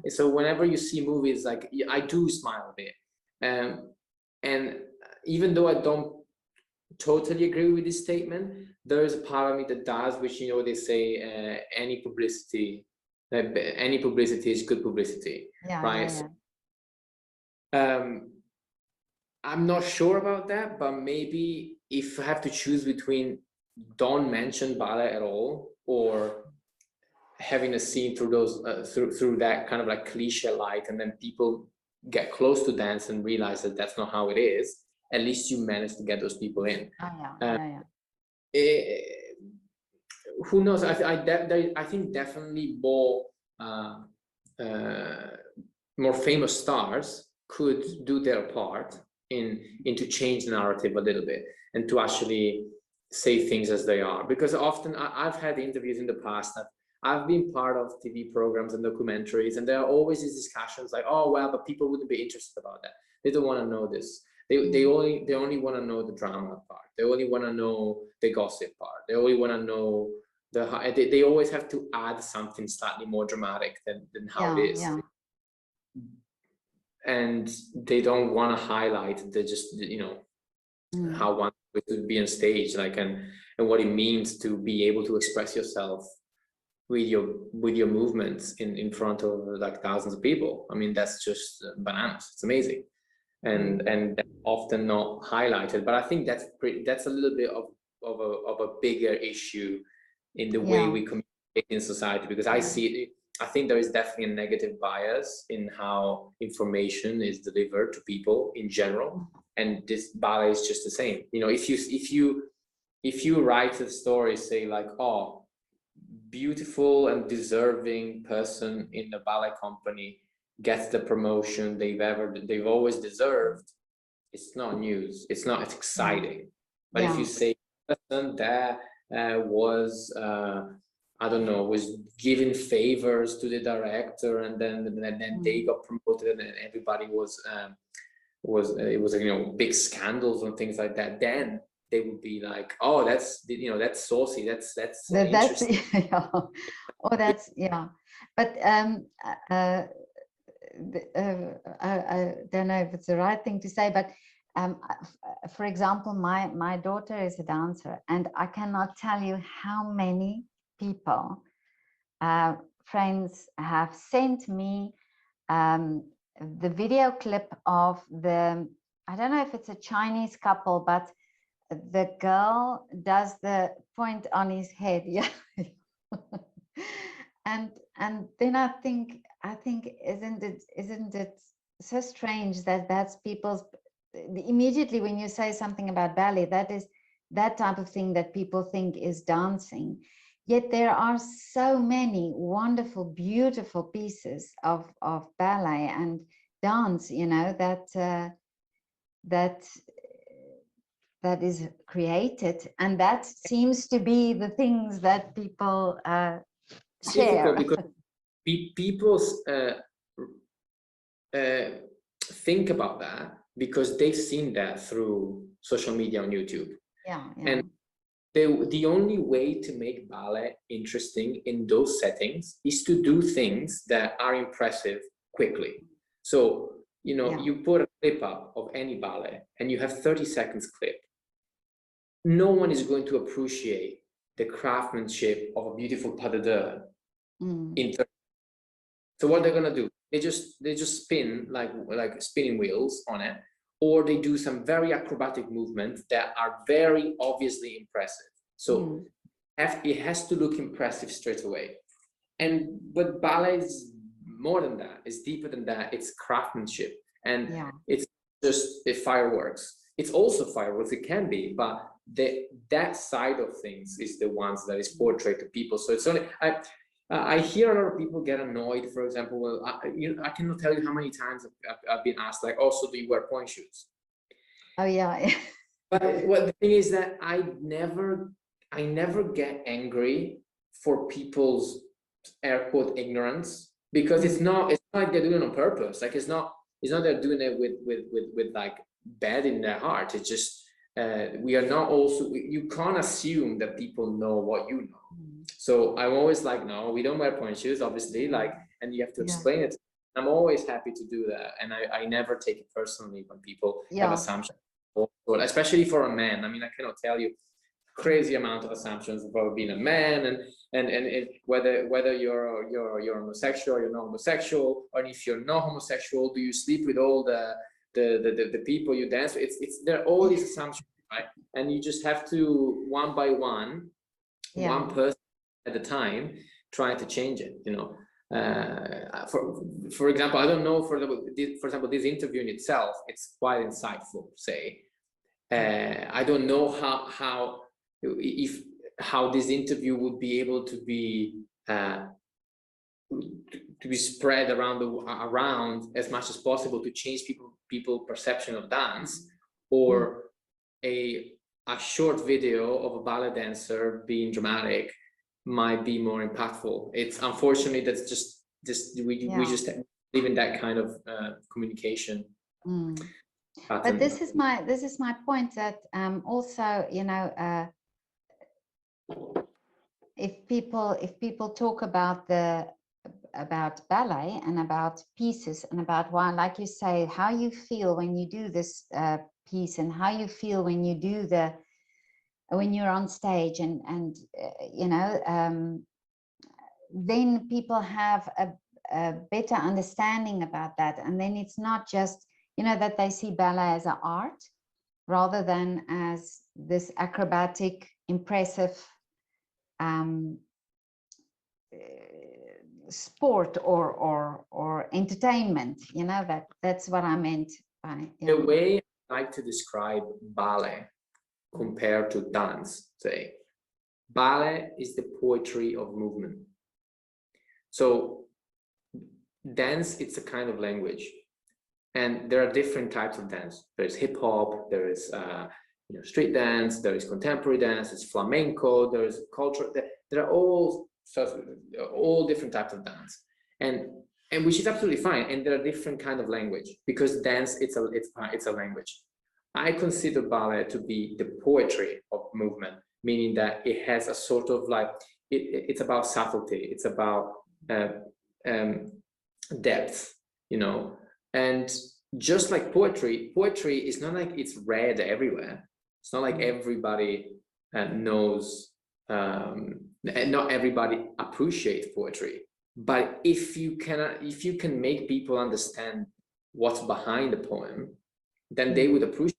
so whenever you see movies, like, I do smile a bit, and even though I don't totally agree with this statement, there is a part of me that does, which, you know, they say any publicity is good publicity, right? I'm not sure about that, but maybe if I have to choose between don't mention ballet at all, or having a scene through those through that kind of like cliche light, and then people get close to dance and realize that that's not how it is, at least you manage to get those people in. Who knows? I think definitely more famous stars could do their part in to change the narrative a little bit, and to actually say things as they are. Because often I've had interviews in the past that I've been part of TV programs and documentaries, and there are always these discussions like, oh, well, but people wouldn't be interested about that. They don't want to know this. They only want to know the drama part. They only want to know the gossip part. They only want to know they always have to add something slightly more dramatic than how it is. And they don't want to highlight the just, you know, how wonderful it would be on stage, like, and what it means to be able to express yourself with your movements in front of like thousands of people. I mean, that's just bananas. It's amazing, and that's often not highlighted. But I think that's a little bit of a bigger issue in the way we communicate in society, because I think there is definitely a negative bias in how information is delivered to people in general, and this ballet is just the same. You know, if you write a story, say like, oh, beautiful and deserving person in the ballet company gets the promotion they've always deserved, it's not news, it's not as exciting. But if you say person that was I don't know, was giving favors to the director, and then they got promoted, and everybody was it was, you know, big scandals and things like that, then they would be like, oh, that's, you know, that's saucy, that's interesting. Yeah. Oh, that's, yeah. But I don't know if it's the right thing to say, but for example, my daughter is a dancer, and I cannot tell you how many people, friends, have sent me the video clip of I don't know if it's a Chinese couple, but the girl does the point on his head, yeah. and then I think isn't it so strange that that's people's, immediately when you say something about ballet, that is that type of thing that people think is dancing, yet there are so many wonderful, beautiful pieces of ballet and dance, you know, that is created, and that seems to be the things that people It's share. difficult because people think about that because they've seen that through social media on YouTube. Yeah. And the only way to make ballet interesting in those settings is to do things that are impressive quickly. So, you know, you put a clip up of any ballet and you have 30 seconds clip. No one is going to appreciate the craftsmanship of a beautiful pas de deux in 30. So what they're gonna do? They just spin like spinning wheels on it, or they do some very acrobatic movements that are very obviously impressive. So it has to look impressive straight away. But ballet is more than that. It's deeper than that. It's craftsmanship, and it's just fireworks. It's also fireworks. It can be, but that side of things is the ones that is portrayed to people. So it's only I hear a lot of people get annoyed. For example, well, I cannot tell you how many times I've been asked, like, "Also, do you wear point shoes?" Oh yeah. But what the thing is that I never get angry for people's air quote ignorance, because it's not like they're doing it on purpose. Like it's not they're doing it with like bad in their heart. It's just we are not also, you can't assume that people know what you know. So I'm always like, no, we don't wear point shoes, obviously, like, and you have to explain it. I'm always happy to do that, and I never take it personally when people have assumptions, especially for a man. I mean, I cannot tell you crazy amount of assumptions about being a man, and whether you're homosexual or you're not homosexual, or if you're not homosexual, do you sleep with all the people you dance with? There are all these assumptions, right? And you just have to, one by one, one person at a time, try to change it, you know. For example, I don't know, for example, this interview in itself, it's quite insightful, say. I don't know how this interview would be able to be spread around as much as possible to change people perception of dance, or a short video of a ballet dancer being dramatic might be more impactful. It's unfortunately that's just we just live in that kind of communication pattern. But this is my point, that also, you know, if people talk about ballet and about pieces and about why, like you say, how you feel when you do this piece, and how you feel when you do when you're on stage, and you know, then people have a better understanding about that, and then it's not just, you know, that they see ballet as an art rather than as this acrobatic, impressive sport or entertainment. You know, that's what I meant by, yeah. The way I like to describe ballet compared to dance, say, ballet is the poetry of movement. So dance, it's a kind of language, and there are different types of dance. There's hip hop, there is you know, street dance, there is contemporary dance, there's flamenco, there is culture. There are all different types of dance, and which is absolutely fine. And there are different kind of language, because dance, it's a language. I consider ballet to be the poetry of movement, meaning that it has a sort of like, it's about subtlety, it's about depth, you know. And just like poetry is not like it's read everywhere. It's not like everybody knows, and not everybody appreciates poetry. But if you can make people understand what's behind the poem, then they would appreciate.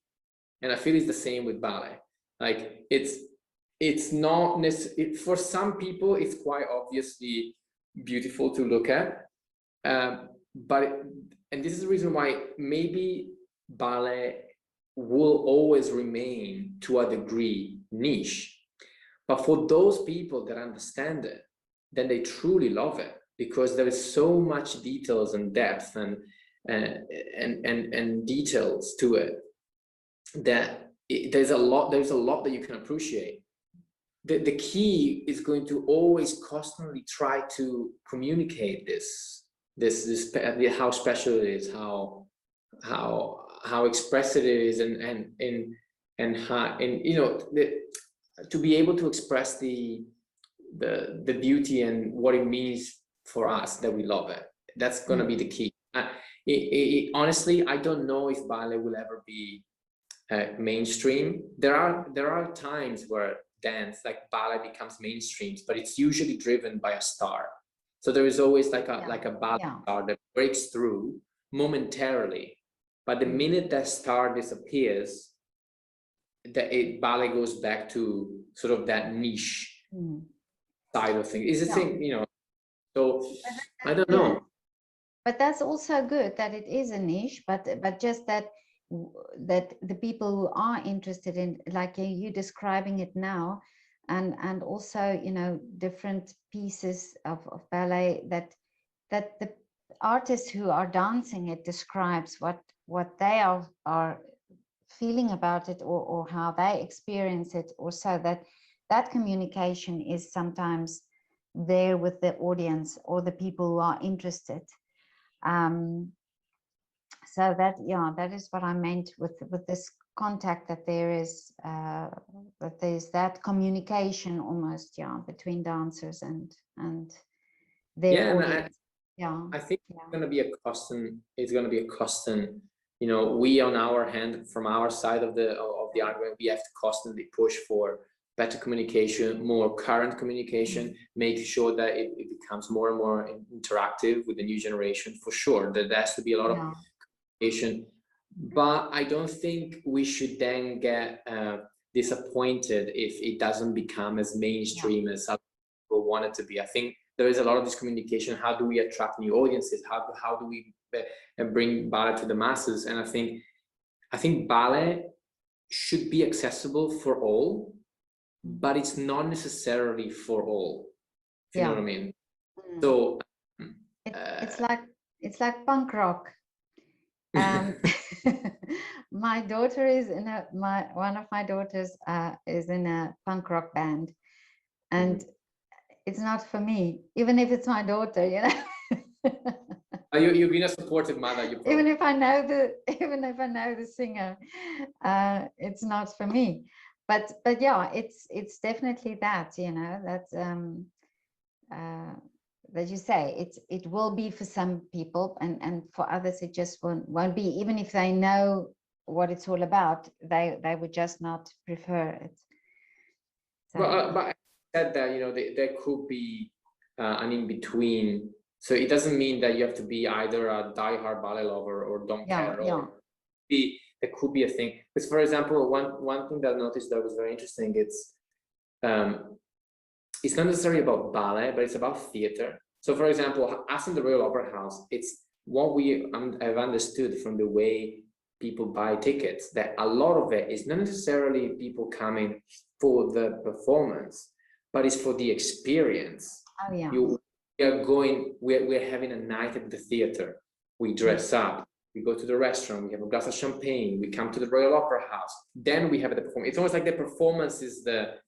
And I feel it's the same with ballet. Like it's not necessarily, for some people it's quite obviously beautiful to look at, but and this is the reason why maybe ballet will always remain to a degree niche. But for those people that understand it, then they truly love it, because there is so much details and depth and details to it, that there's a lot that you can appreciate. The key is going to always constantly try to communicate this how special it is, how expressive it is, and how, and you know, to be able to express the beauty and what it means for us, that we love it. That's going to be the key. Honestly, I don't know if ballet will ever be mainstream. There are times where dance, like ballet, becomes mainstream, but it's usually driven by a star. So there is always like a ballet star that breaks through momentarily, but the minute that star disappears, ballet goes back to sort of that niche side of things. Is the thing, you know? So I don't know. But that's also good that it is a niche, but just that the people who are interested in, like you describing it now, and also, you know, different pieces of ballet that the artists who are dancing it describes what they are feeling about it, or how they experience it, or so that communication is sometimes there with the audience or the people who are interested. So that is what I meant with this contact, that there is that there's that communication almost, between dancers and their audience. I think it's going to be a constant. It's going to be a constant. You know, we on our hand, from our side of the argument, we have to constantly push for better communication, more current communication, make sure that it becomes more and more interactive with the new generation. For sure, there has to be a lot of communication, but I don't think we should then get disappointed if it doesn't become as mainstream as some people want it to be. I think there is a lot of this communication. How do we attract new audiences? How do we bring ballet to the masses? And I think ballet should be accessible for all, but it's not necessarily for all. If you know what I mean. So it's like punk rock. My daughter is in one of my daughters is in a punk rock band, and it's not for me, even if it's my daughter, you know. You've been a supportive mother. Even if I know the singer, it's not for me. But yeah, it's definitely that, you know, that that you say it will be for some people, and for others it just won't be, even if they know what it's all about, they would just not prefer it. So, but I said that, you know, there could be an in-between. So it doesn't mean that you have to be either a diehard ballet lover or don't care, or there could be a thing. Because for example, one thing that I noticed that was very interesting, it's not necessarily about ballet, but it's about theater. So for example, us in the Royal Opera House, it's what I've understood from the way people buy tickets, that a lot of it is not necessarily people coming for the performance, but it's for the experience. Oh yeah. We're having a night at the theater. We dress up, we go to the restaurant, we have a glass of champagne, we come to the Royal Opera House, then we have the performance. It's almost like the performance is the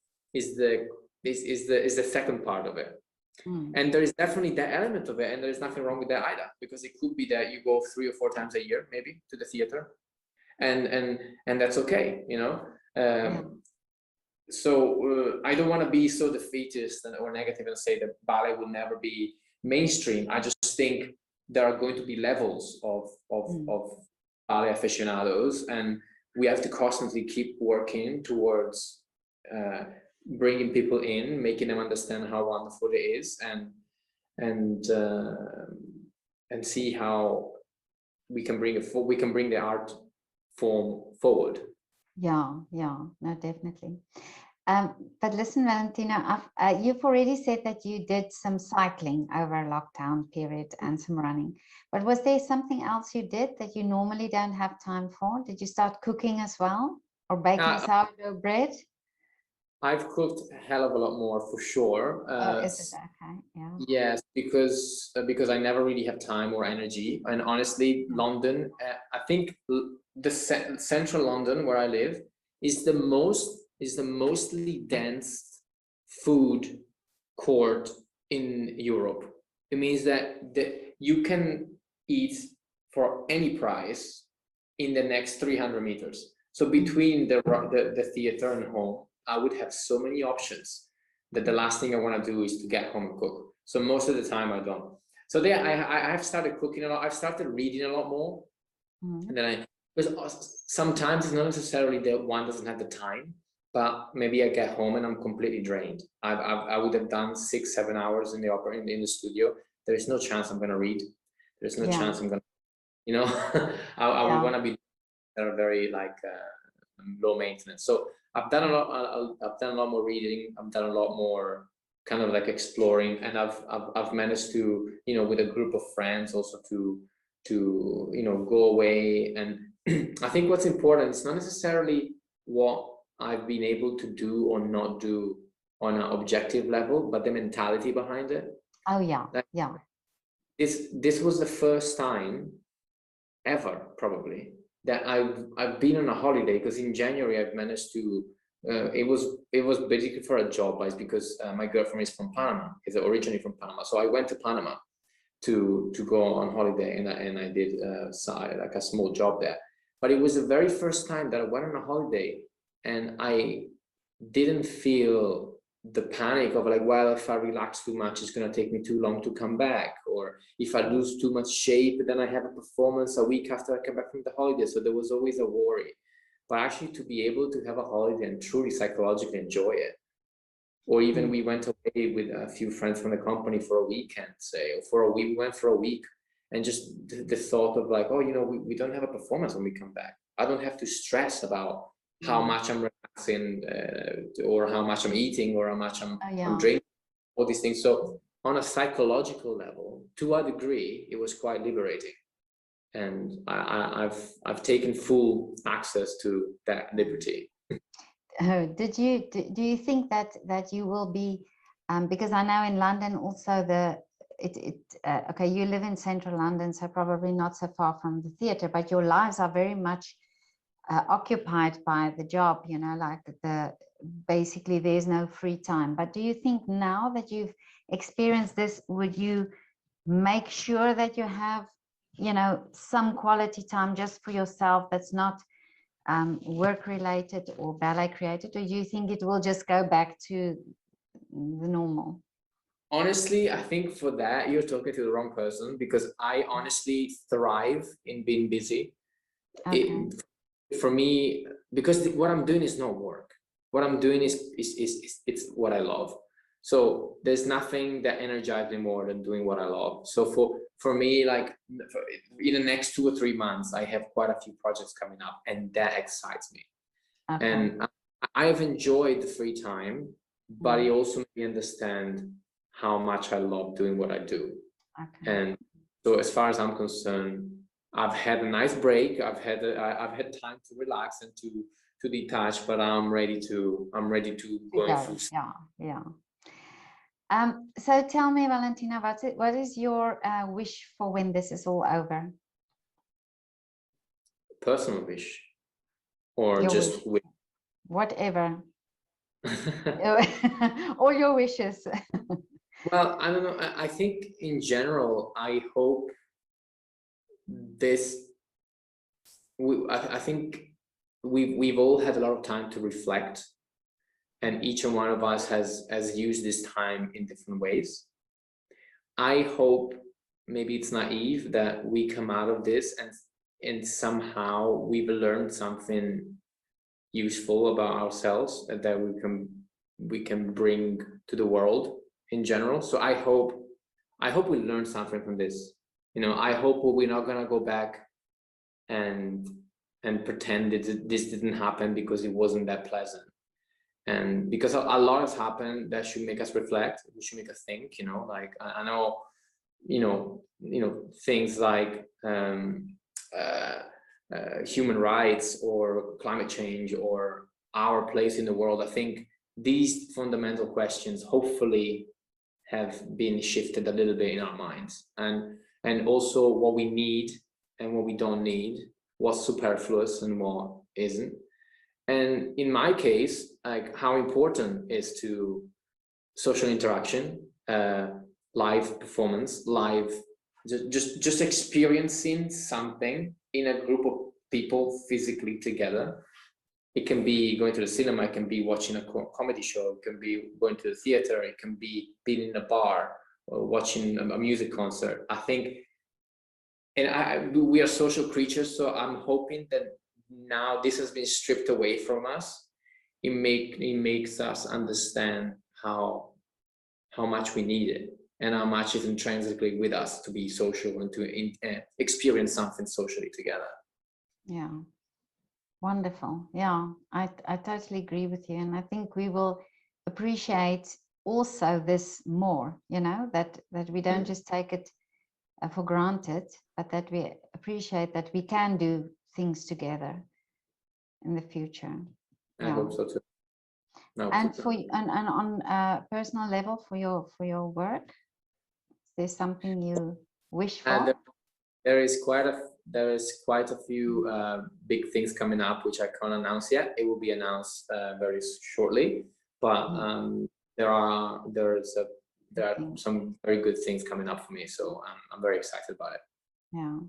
second part of it. And there is definitely that element of it, and there is nothing wrong with that either, because it could be that you go 3 or 4 times a year maybe to the theater, and that's okay, you know. So I don't want to be so defeatist or negative and say that ballet will never be mainstream. I just think there are going to be levels of ballet aficionados, and we have to constantly keep working towards bringing people in, making them understand how wonderful it is, and see how we can bring the art form forward. Yeah, no, definitely. But listen, Valentino, you've already said that you did some cycling over a lockdown period and some running. But was there something else you did that you normally don't have time for? Did you start cooking as well, or baking sourdough bread? I've cooked a hell of a lot more, for sure. Is it okay? Yeah. Yes, because I never really have time or energy. And honestly, London, I think the central London where I live is the mostly dense food court in Europe. It means that you can eat for any price in the next 300 meters. So between the theater and home, I would have so many options that the last thing I want to do is to get home and cook. So most of the time I don't. So there, I've started cooking a lot. I've started reading a lot more. And then because sometimes it's not necessarily that one doesn't have the time, but maybe I get home and I'm completely drained. I would have done 6-7 hours in the opera in the studio. There is no chance I'm going to read. There's no chance I'm going to, you know, I would want to be that are very like low maintenance. So I've done a lot more reading. I've done a lot more kind of like exploring, and I've managed to, you know, with a group of friends also to you know, go away. And I think what's important is not necessarily what I've been able to do or not do on an objective level, but the mentality behind it. Oh yeah, This was the first time ever, probably, that I've been on a holiday, because in January I've managed to it was basically for a job, but it's because my girlfriend is from Panama, is originally from Panama. So I went to Panama to go on holiday, and I did like a small job there. But it was the very first time that I went on a holiday and I didn't feel the panic of like, well, if I relax too much, it's going to take me too long to come back, or if I lose too much shape, then I have a performance a week after I come back from the holiday. So there was always a worry. But actually to be able to have a holiday and truly psychologically enjoy it, or even we went away with a few friends from the company for a weekend, say, or for a week, we went for a week, and just the thought of like, oh, you know, we don't have a performance when we come back. I don't have to stress about how much I'm relaxing, or how much I'm eating, or how much I'm drinking, all these things. So on a psychological level, to a degree, it was quite liberating. And I've taken full access to that liberty. Do you think that you will be, because I know in London also okay, you live in central London, so probably not so far from the theater, but your lives are very much occupied by the job, you know, like basically there's no free time. But do you think now that you've experienced this, would you make sure that you have, you know, some quality time just for yourself that's not work related or ballet created, or do you think it will just go back to the normal? Honestly, I think for that you're talking to the wrong person, because I honestly thrive in being busy. Okay. For me, because what I'm doing is not work. What I'm doing is it's what I love. So there's nothing that energizes me more than doing what I love. So for me, like in the next 2 or 3 months, I have quite a few projects coming up, and that excites me. Okay. And I have enjoyed the free time, but I also made me understand how much I love doing what I do. Okay. And so as far as I'm concerned, I've had a nice break. I've had time to relax and to detach, but I'm ready to go through. Yeah. So tell me, Valentina, what is your wish for when this is all over? Personal wish, or Your just wish. Whatever. All your wishes. Well, I don't know. I think in general, I hope this. I think we've all had a lot of time to reflect, and each and one of us has used this time in different ways. I hope, maybe it's naive, that we come out of this and somehow we've learned something useful about ourselves that we can bring to the world in general. So I hope we learn something from this. You know, I hope we're not gonna go back and pretend that this didn't happen because it wasn't that pleasant. And because a lot has happened that should make us reflect, we should make us think, you know, like I know, you know, things like human rights or climate change or our place in the world. I think these fundamental questions hopefully have been shifted a little bit in our minds, and also what we need and what we don't need, what's superfluous and what isn't. And in my case, like how important is to social interaction, live performance, live, just experiencing something in a group of people physically together. It can be going to the cinema, it can be watching a comedy show, it can be going to the theater, it can be being in a bar or watching a music concert. I think, and we are social creatures, so I'm hoping that now this has been stripped away from us. It makes us understand how much we need it and how much is intrinsically with us to be social and to experience something socially together. Yeah. Wonderful. Yeah, I totally agree with you. And I think we will appreciate also this more, you know, that we don't just take it for granted, but that we appreciate that we can do things together in the future. I hope so too. And for and on a personal level, for your work, is there something you wish for? There is quite a few big things coming up, which I can't announce yet. It will be announced very shortly, but there are some very good things coming up for me, so I'm very excited about it. Yeah,